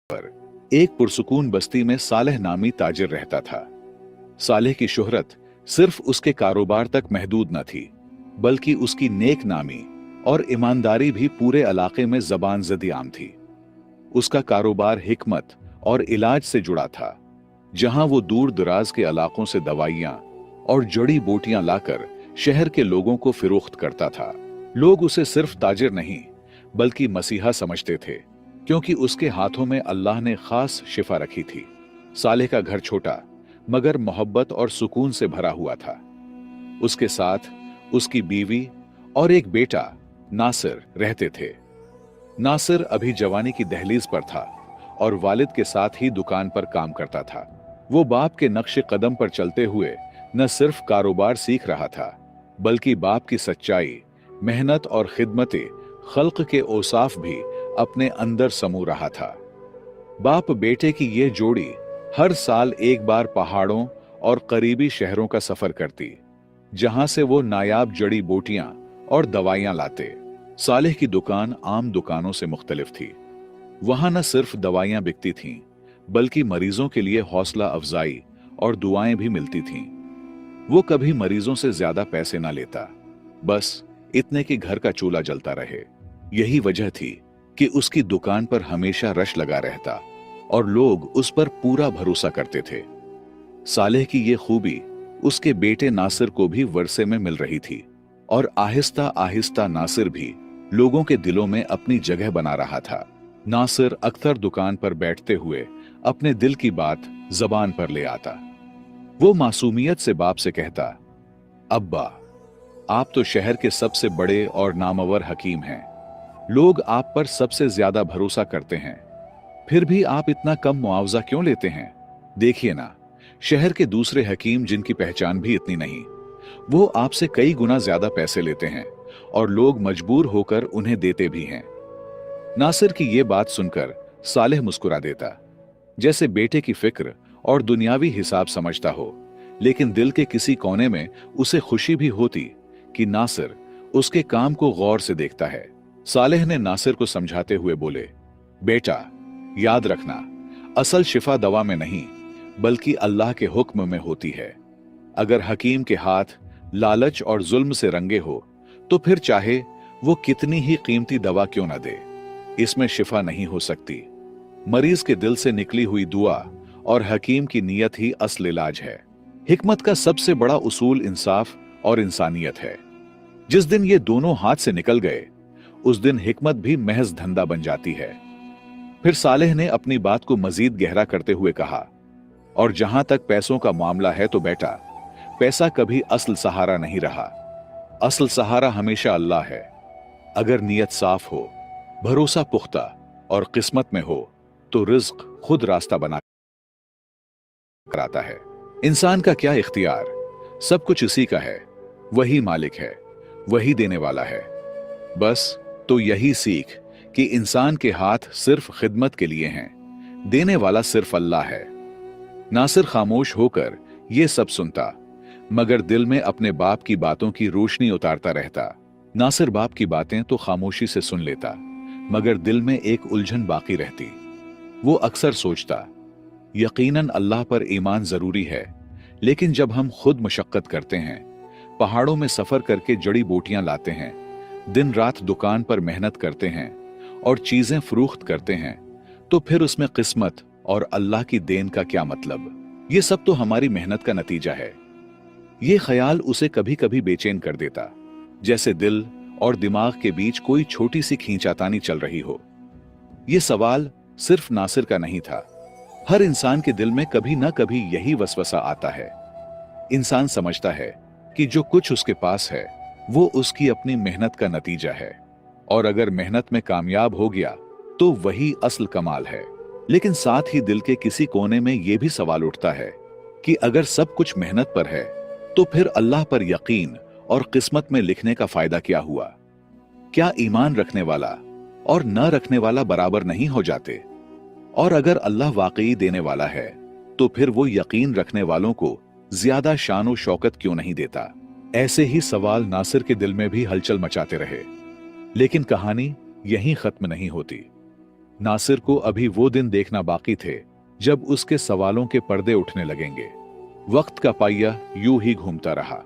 पर एक पुरसुकून बस्ती में सालेह नामी ताजिर रहता था। सालेह की शोहरत सिर्फ उसके कारोबार तक महदूद न थी, बल्कि उसकी नेक नामी और ईमानदारी भी पूरे इलाके में जबान ज़दी आम थी। उसका कारोबार हिकमत और इलाज से जुड़ा था, जहां वो दूर दराज के इलाकों से दवाइयां और जड़ी बूटियां लाकर शहर के लोगों को फिरोख्त करता था। लोग उसे सिर्फ ताजिर नहीं बल्कि मसीहा समझते थे, क्योंकि उसके हाथों में अल्लाह ने खास शिफा रखी थी। सालेह का घर छोटा मगर मोहब्बत और सुकून से भरा हुआ था। उसके साथ उसकी बीवी और एक बेटा नासिर रहते थे। नासिर अभी जवानी की दहलीज पर था और वालिद के साथ ही दुकान पर काम करता था। वो बाप के नक्शे कदम पर चलते हुए न सिर्फ कारोबार सीख रहा था, बल्कि बाप की सच्चाई, मेहनत और खिदमते खल्क के औसाफ भी अपने अंदर समू रहा था। बाप बेटे की ये जोड़ी हर साल एक बार पहाड़ों और करीबी शहरों का सफर करती, जहां से वो नायाब जड़ी बूटियां और दवाइयां लाते। सालेह की दुकान आम दुकानों से मुख्तलिफ थी। वहां न सिर्फ दवाइयां बिकती थीं, बल्कि मरीजों के लिए हौसला अफजाई और दुआएं भी मिलती थीं। वो कभी मरीजों से ज्यादा पैसे ना लेता, बस इतने कि घर का चूल्हा जलता रहे। यही वजह थी कि उसकी दुकान पर हमेशा रश लगा रहता और लोग उस पर पूरा भरोसा करते थे। सालेह की ये खूबी उसके बेटे नासिर को भी वर्षे में मिल रही थी, और आहिस्ता आहिस्ता नासिर भी लोगों के दिलों में अपनी जगह बना रहा था। नासिर अक्सर दुकान पर बैठते हुए अपने दिल की बात जबान पर ले आता। वो मासूमियत से बाप से कहता, अब्बा, आप तो शहर के सबसे बड़े और नामवर हकीम हैं। लोग आप पर सबसे ज्यादा भरोसा करते हैं, फिर भी आप इतना कम मुआवजा क्यों लेते हैं? देखिए ना, शहर के दूसरे हकीम जिनकी पहचान भी इतनी नहीं, वो आपसे कई गुना ज्यादा पैसे लेते हैं और लोग मजबूर होकर उन्हें देते भी हैं। नासिर की ये बात सुनकर सालेह मुस्कुरा देता, जैसे बेटे की फिक्र और दुनियावी हिसाब समझता हो, लेकिन दिल के किसी कोने में उसे खुशी भी होती कि नासिर उसके काम को गौर से देखता है। सालेह ने नासिर को समझाते हुए बोले, बेटा, याद रखना, असल शिफा दवा में नहीं बल्कि अल्लाह के हुक्म में होती है। अगर हकीम के हाथ लालच और जुल्म से रंगे हो तो फिर चाहे वो कितनी ही कीमती दवा क्यों न दे, इसमें शिफा नहीं हो सकती। मरीज के दिल से निकली हुई दुआ और हकीम की नीयत ही असल इलाज है। हिकमत का सबसे बड़ा उसूल इंसाफ और इंसानियत है। जिस दिन ये दोनों हाथ से निकल गए, उस दिन हिकमत भी महज धंधा बन जाती है। फिर सालेह ने अपनी बात को मजीद गहरा करते हुए कहा, और जहां तक पैसों का मामला है तो बेटा, पैसा कभी असल सहारा नहीं रहा। असल सहारा हमेशा अल्लाह है। अगर नीयत साफ हो, भरोसा पुख्ता और किस्मत में हो तो रिज्क खुद रास्ता बना कराता है। इंसान का क्या इख्तियार, सब कुछ इसी का है। वही मालिक है, वही देने वाला है। बस तो यही सीख कि इंसान के हाथ सिर्फ खिदमत के लिए हैं, देने वाला सिर्फ अल्लाह है। नासिर खामोश होकर ये सब सुनता, मगर दिल में अपने बाप की बातों की रोशनी उतारता रहता। नासिर बाप की बातें तो खामोशी से सुन लेता, मगर दिल में एक उलझन बाकी रहती। वो अक्सर सोचता, यकीनन अल्लाह पर ईमान जरूरी है, लेकिन जब हम खुद मशक्कत करते हैं, पहाड़ों में सफर करके जड़ी बूटियां लाते हैं, दिन रात दुकान पर मेहनत करते हैं और चीजें फरोख्त करते हैं, तो फिर उसमें किस्मत और अल्लाह की देन का क्या मतलब? ये सब तो हमारी मेहनत का नतीजा है। ये ख्याल उसे कभी कभी बेचैन कर देता, जैसे दिल और दिमाग के बीच कोई छोटी सी खींचातानी चल रही हो। ये सवाल सिर्फ नासिर का नहीं था, हर इंसान के दिल में कभी ना कभी यही वसवसा आता है। इंसान समझता है कि जो कुछ उसके पास है वो उसकी अपनी मेहनत का नतीजा है, और अगर मेहनत में कामयाब हो गया तो वही असल कमाल है। लेकिन साथ ही दिल के किसी कोने में यह भी सवाल उठता है कि अगर सब कुछ मेहनत पर है तो फिर अल्लाह पर यकीन और किस्मत में लिखने का फायदा क्या हुआ? क्या ईमान रखने वाला और न रखने वाला बराबर नहीं हो जाते? और अगर अल्लाह वाकई देने वाला है तो फिर वो यकीन रखने वालों को ज्यादा शान और शौकत क्यों नहीं देता? ऐसे ही सवाल नासिर के दिल में भी हलचल मचाते रहे। लेकिन कहानी यहीं खत्म नहीं होती। नासिर को अभी वो दिन देखना बाकी थे जब उसके सवालों के पर्दे उठने लगेंगे। वक्त का पहिया यूं ही घूमता रहा।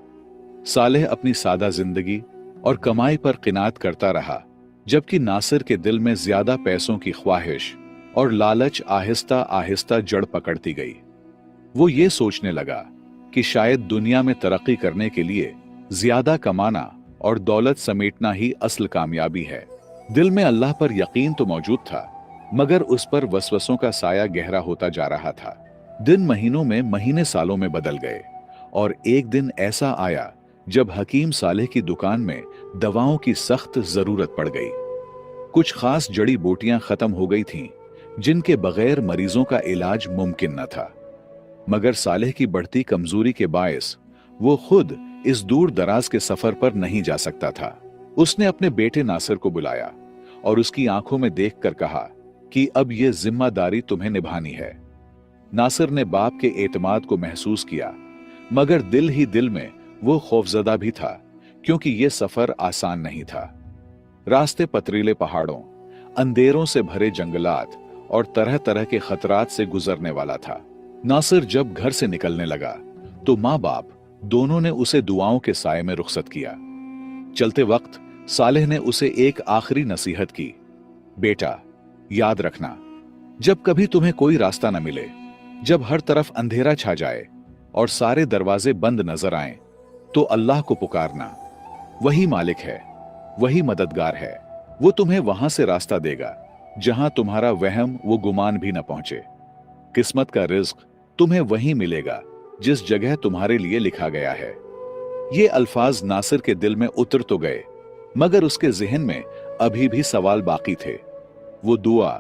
सालेह अपनी सादा जिंदगी और कमाई पर किनात करता रहा, जबकि नासिर के दिल में ज्यादा पैसों की ख्वाहिश और लालच आहिस्ता आहिस्ता जड़ पकड़ती गई। वो ये सोचने लगा कि शायद दुनिया में तरक्की करने के लिए ज्यादा कमाना और दौलत समेटना ही असल कामयाबी है। दिल में अल्लाह पर यकीन तो मौजूद था, मगर उस पर वसवसों का साया गहरा होता जा रहा था। दिन महीनों में, महीने सालों में बदल गए और एक दिन ऐसा आया जब हकीम सालेह की दुकान में दवाओं की सख्त जरूरत पड़ गई। कुछ खास जड़ी बूटियां खत्म हो गई थीं, जिनके बगैर मरीजों का इलाज मुमकिन न था। मगर सालेह की बढ़ती कमजोरी के बायस वो खुद इस दूर दराज के सफर पर नहीं जा सकता था। उसने अपने बेटे नासिर को बुलाया और उसकी आंखों में देखकर कहा कि अब ये जिम्मेदारी तुम्हें निभानी है। नासिर ने बाप के एतमाद को महसूस किया, मगर दिल ही दिल में वो खौफजदा भी था, क्योंकि ये सफर आसान नहीं था। रास्ते पथरीले पहाड़ों, अंधेरों से भरे जंगलात और तरह तरह के खतरात से गुजरने वाला था। नासिर जब घर से निकलने लगा तो माँ बाप दोनों ने उसे दुआओं के साए में रुखसत किया। चलते वक्त सालेह ने उसे एक आखिरी नसीहत की, बेटा याद रखना, जब कभी तुम्हें कोई रास्ता न मिले, जब हर तरफ अंधेरा छा जाए और सारे दरवाजे बंद नजर आएं, तो अल्लाह को पुकारना। वही मालिक है, वही मददगार है। वो तुम्हें वहां से रास्ता देगा जहां तुम्हारा वहम वो गुमान भी न पहुंचे। किस्मत का रिज्क तुम्हें वहीं मिलेगा जिस जगह तुम्हारे लिए लिखा गया है। ये अल्फाज नासिर के दिल में उतर तो गए, मगर उसके जहन में अभी भी सवाल बाकी थे। वो दुआ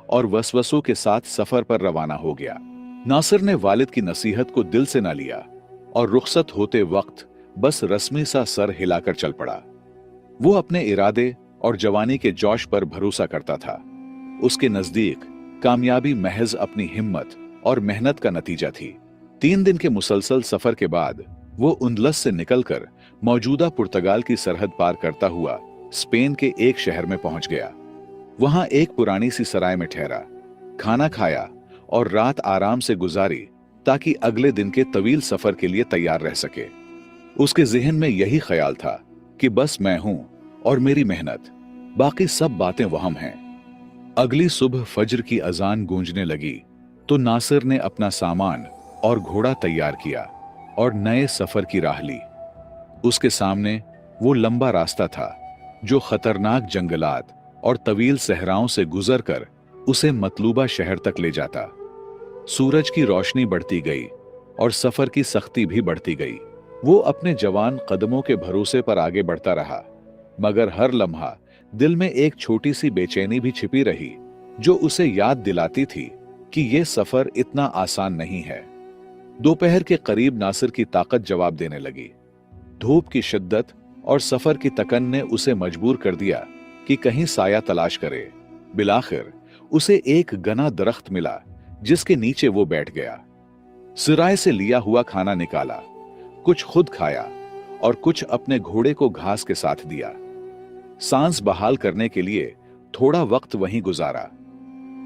और वसवसों के साथ सफर पर रवाना हो गया। नासिर ने वालिद की नसीहत को दिल से ना लिया और रुखसत होते वक्त बस रस्मी सा सर हिलाकर चल पड़ा। वो अपने इरादे और जवानी के जोश पर भरोसा करता था। उसके नजदीक कामयाबी महज अपनी हिम्मत और मेहनत का नतीजा थी। 3 दिन के मुसलसल सफर के बाद वो उंदलस से निकलकर मौजूदा पुर्तगाल की सरहद पार करता हुआ स्पेन के एक शहर में पहुंच गया। वहां एक पुरानी सी सराय में ठहरा, खाना खाया और रात आराम से गुजारी ताकि अगले दिन के तवील सफर के लिए तैयार रह सके। उसके जहन में यही ख्याल था कि बस मैं हूं और मेरी मेहनत, बाकी सब बातें वहम हैं। अगली सुबह फज्र की अजान गूंजने लगी तो नासिर ने अपना सामान और घोड़ा तैयार किया और नए सफर की राह ली। उसके सामने वो लंबा रास्ता था जो खतरनाक जंगलात और तवील सहराओं से गुजरकर उसे मतलूबा शहर तक ले जाता। सूरज की रोशनी बढ़ती गई और सफर की सख्ती भी बढ़ती गई। वो अपने जवान कदमों के भरोसे पर आगे बढ़ता रहा, मगर हर लम्हा दिल में एक छोटी सी बेचैनी भी छिपी रही जो उसे याद दिलाती थी कि यह सफर इतना आसान नहीं है। दोपहर के करीब नासिर की ताकत जवाब देने लगी। धूप की शिद्दत और सफर की तकन ने उसे मजबूर कर दिया कि कहीं साया तलाश करे। बिलाखिर उसे एक घना दरख्त मिला जिसके नीचे वो बैठ गया। सिराय से लिया हुआ खाना निकाला, कुछ खुद खाया और कुछ अपने घोड़े को घास के साथ दिया। सांस बहाल करने के लिए थोड़ा वक्त वहीं गुजारा,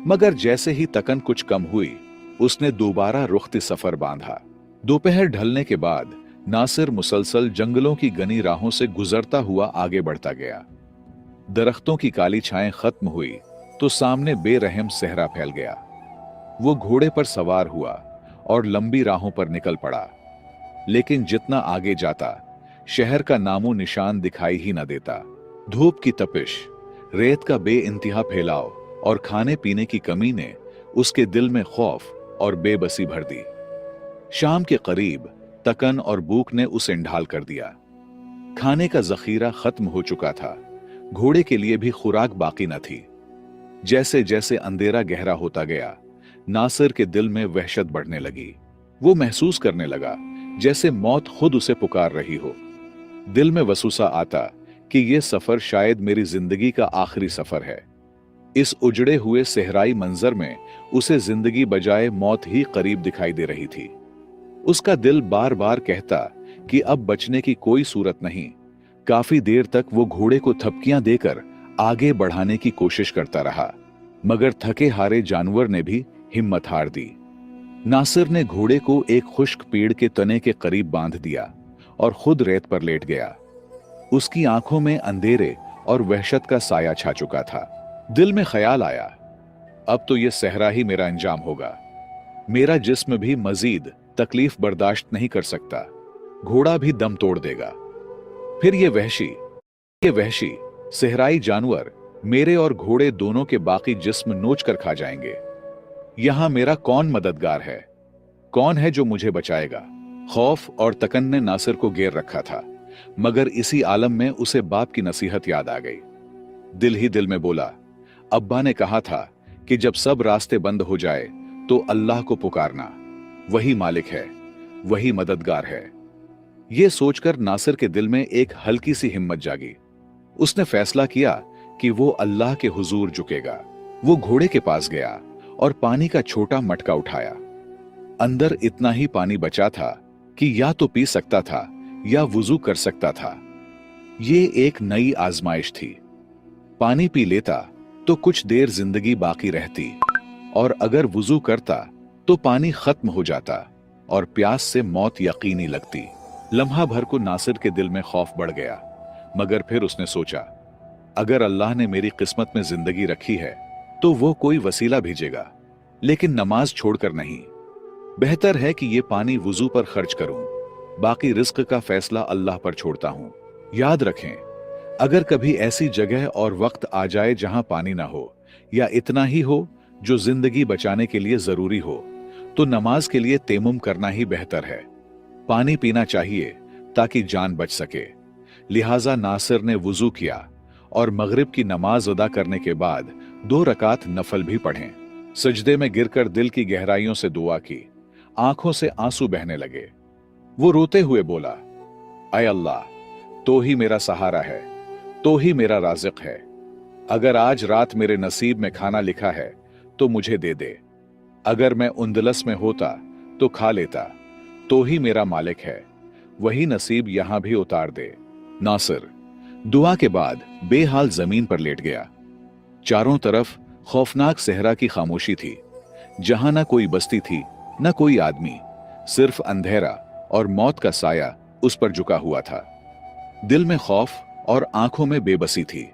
मगर जैसे ही तकन कुछ कम हुई उसने दोबारा रुख्त सफर बांधा। दोपहर ढलने के बाद नासिर मुसलसल जंगलों की घनी राहों से गुजरता हुआ आगे बढ़ता गया। दरख्तों की काली छाएं खत्म हुई तो सामने बेरहम सहरा फैल गया। वो घोड़े पर सवार हुआ और लंबी राहों पर निकल पड़ा, लेकिन जितना आगे जाता शहर का नामो निशान दिखाई ही न देता। धूप की तपिश, रेत का बेइंतहा फैलाव और खाने पीने की कमी ने उसके दिल में खौफ और बेबसी भर दी। शाम के करीब तकन और भूख ने उसे ढाल कर दिया। खाने का जखीरा खत्म हो चुका था, घोड़े के लिए भी खुराक बाकी न थी। जैसे जैसे अंधेरा गहरा होता गया, नासिर के दिल में वहशत बढ़ने लगी। वो महसूस करने लगा जैसे मौत खुद उसे पुकार रही हो। दिल में वसूसा आता कि यह सफर शायद मेरी जिंदगी का आखिरी सफर है। इस उजड़े हुए सहराई मंजर में उसे जिंदगी बजाय मौत ही करीब दिखाई दे रही थी। उसका दिल बार बार कहता कि अब बचने की कोई सूरत नहीं। काफी देर तक वो घोड़े को थपकियां देकर आगे बढ़ाने की कोशिश करता रहा, मगर थके हारे जानवर ने भी हिम्मत हार दी। नासिर ने घोड़े को एक खुश्क पेड़ के तने के करीब बांध दिया और खुद रेत पर लेट गया। उसकी आंखों में अंधेरे और वहशत का साया छा चुका था। दिल में ख्याल आया, अब तो यह सहरा ही मेरा अंजाम होगा। मेरा जिस्म भी मजीद तकलीफ बर्दाश्त नहीं कर सकता, घोड़ा भी दम तोड़ देगा। फिर ये वहशी सहराई जानवर मेरे और घोड़े दोनों के बाकी जिस्म नोच कर खा जाएंगे। यहां मेरा कौन मददगार है? कौन है जो मुझे बचाएगा? खौफ और तकन ने नासिर को घेर रखा था, मगर इसी आलम में उसे बाप की नसीहत याद आ गई। दिल ही दिल में बोला, अब्बा ने कहा था कि जब सब रास्ते बंद हो जाए तो अल्लाह को पुकारना, वही मालिक है, वही मददगार है। यह सोचकर नासिर के दिल में एक हल्की सी हिम्मत जागी। उसने फैसला किया कि वो अल्लाह के हुजूर झुकेगा। वो घोड़े के पास गया और पानी का छोटा मटका उठाया। अंदर इतना ही पानी बचा था कि या तो पी सकता था या वुजू कर सकता था। ये एक नई आजमाइश थी। पानी पी लेता तो कुछ देर जिंदगी बाकी रहती, और अगर वुजू करता तो पानी खत्म हो जाता और प्यास से मौत यकीनी लगती। लम्हा भर को नासिर के दिल में खौफ बढ़ गया, मगर फिर उसने सोचा, अगर अल्लाह ने मेरी किस्मत में जिंदगी रखी है तो वो कोई वसीला भेजेगा, लेकिन नमाज छोड़कर नहीं। बेहतर है कि ये पानी वुजू पर खर्च करूं, बाकी रिस्क का फैसला अल्लाह पर छोड़ता हूं। याद रखें, अगर कभी ऐसी जगह और वक्त आ जाए जहां पानी ना हो या इतना ही हो जो जिंदगी बचाने के लिए जरूरी हो, तो नमाज के लिए तेमुम करना ही बेहतर है। पानी पीना चाहिए ताकि जान बच सके। लिहाजा नासिर ने वुजू किया और मगरिब की नमाज अदा करने के बाद 2 रकात नफल भी पढ़े। सजदे में गिरकर दिल की गहराइयों से दुआ की। आंखों से आंसू बहने लगे। वो रोते हुए बोला, ऐ अल्लाह, तो ही मेरा सहारा है, तो ही मेरा राज़िक है। अगर आज रात मेरे नसीब में खाना लिखा है तो मुझे दे दे। अगर मैं उंदलस में होता तो खा लेता, तो ही मेरा मालिक है, वही नसीब यहां भी उतार दे। नासिर दुआ के बाद बेहाल जमीन पर लेट गया। चारों तरफ खौफनाक सहरा की खामोशी थी, जहां ना कोई बस्ती थी, न कोई आदमी, सिर्फ अंधेरा और मौत का साया उस पर झुका हुआ था। दिल में खौफ और आंखों में बेबसी थी।